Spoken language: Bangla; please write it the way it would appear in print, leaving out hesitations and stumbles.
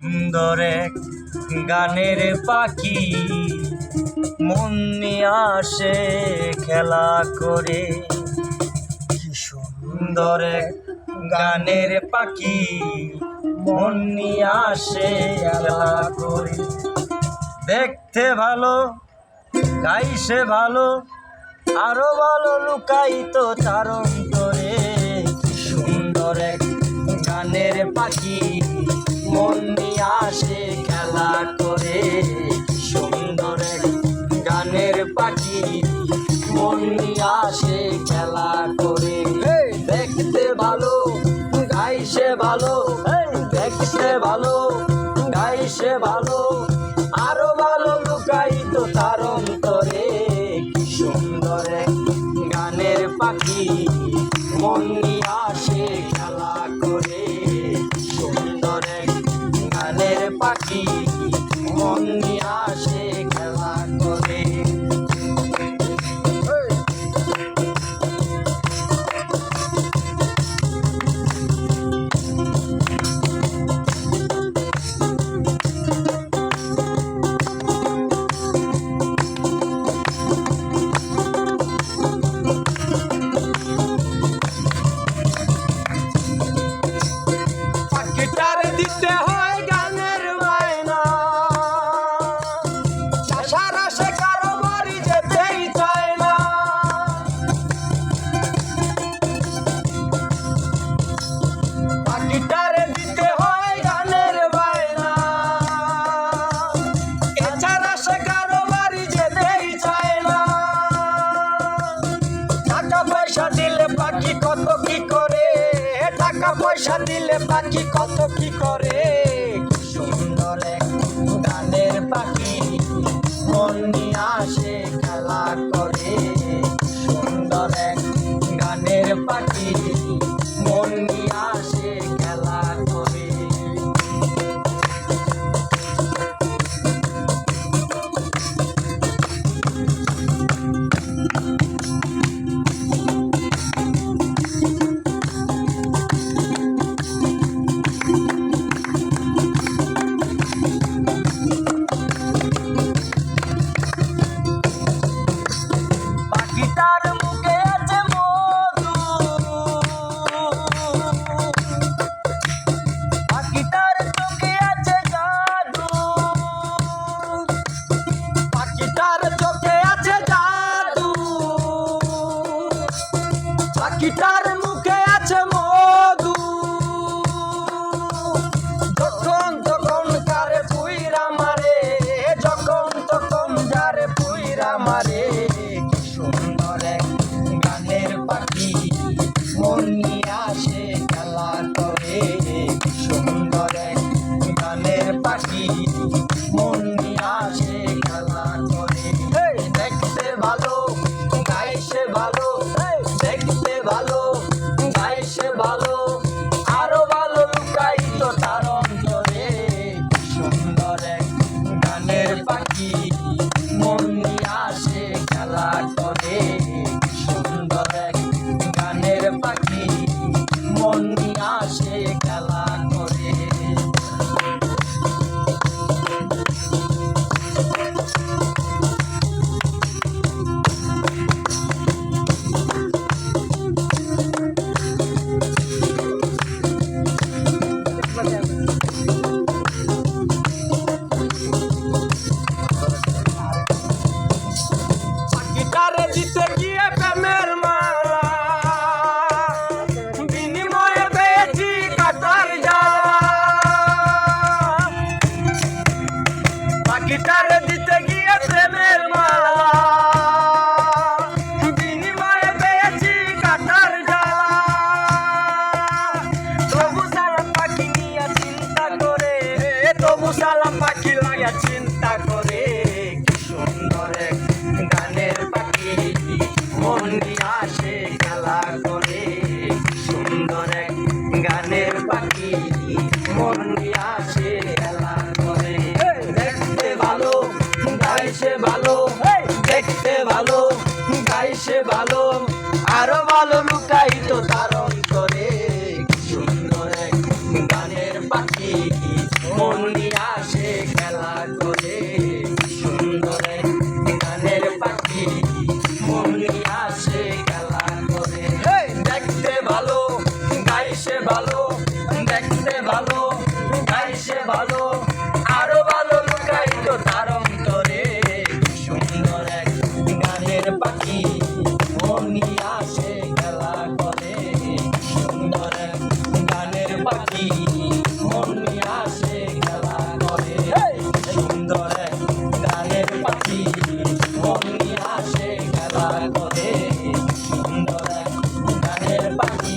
সুন্দর এক গানের পাখি মন নিয়ে আসে খেলা করে। কি সুন্দর এক গানের পাখি মন নিয়ে আসে খেলা করে। দেখতে ভালো, গাইছে ভালো, আরো ভালো লুকাইতো তার অন্তরে। কি সুন্দর এক গানের পাখি মন নিয়ে আসে খেলা করে। কি সুন্দর এক গানের পাখি মন নিয়ে আসে খেলা করে। দেখতে ভালো, গাইছে ভালো, দেখতে ভালো, গাইছে ভালো, আরো ভালো লুকাইতো তার অন্তরে। কি সুন্দর এক গানের পাখি মন নিয়ে আসে খেলা করে। সুন্দর এক গানের পাখি মন নিয়ে আসে খেলা করে। দিতে হয় গানের বায়না, সারা সে কারো বাড়ি যেতেই চায় না। পাখিটারে দিতে হয় গানের বায়না, এছাড়া সে কারো বাড়ি যেতেই চায় না। টাকা পয়সা দিলে পাখি কত কি করে, টাকা পয়সা দিলে পাখি কত কি করে। সুন্দর এক গানের পাখি মন নিয়ে আসে খেলা করে। সুন্দর এক গানের পাখি মন নিয়ে আসে খেলা করে। পাখিটার মুখে আছে মধু, পাখিটার চোখে আছে জাদু, পাখিটার চোখে আছে জাদু, পাখিটার মুখে আছে মধু। যখন তখন কারে পুইরা মারে, যখন তখন যারে পুইরা মারে। কি সুন্দর এক গানের পাখি মন নিয়ে আসে খেলা করে। কি সুন্দর এক গানের পাখি মন নিয়ে আসে খেলা করে। দেখতে ভালো, গাইছে ভালো, দেখতে ভালো, গাইছে ভালো, আরো ভালো লুকাইতো তার অন্তরে। কি সুন্দর এক গানের পাখি মন নিয়ে আসে খেলা করে। সুন্দর এক গানের পাখি মন নিয়ে আসে খেলা করে। পাখিটারে দিতে গিয়ে প্রেমের মালা, বিনিময়ে পেয়েছি কাটার জ্বালা। পাখিটারে দিতে গিয়ে প্রেমের মালা, বিনিময়ে পেয়েছি কাটার জ্বালা। তবু সালাম পাখি নিয়ে চিন্তা করে, তবু সালাম পাখি লাগা চিন্তা করে। কি সুন্দর এক গানের পাখি মন নিয়ে আসে খেলা করে। সুন্দর এক গানের পাখি মন নিয়ে আসে খেলা করে। দেখতে ভালো, গাইছে ভালো, দেখতে ভালো, গাইছে ভালো, আরো ভালো লুকাইতো তার অন্তরে। সুন্দর এক গানের পাখি মন নিয়ে আসে খেলা করে কি সুন্দর এক গানের পাখি মন নিয়ে আসে খেলা করে দেখতে ভালো গাইছে ভালো দেখতে ভালো গাইছে ভালো আরো ভালো লুকাইতো তার অন্তরে কি সুন্দর এক গানের পাখি মন নিয়ে আসে খেলা করে কি সুন্দর এক গানের পাখি মন নিয়ে আসে খেলা করে সুন্দর এক গানের পাখি মন নিয়ে আসে খেলা করে সুন্দর এক গানের পাখি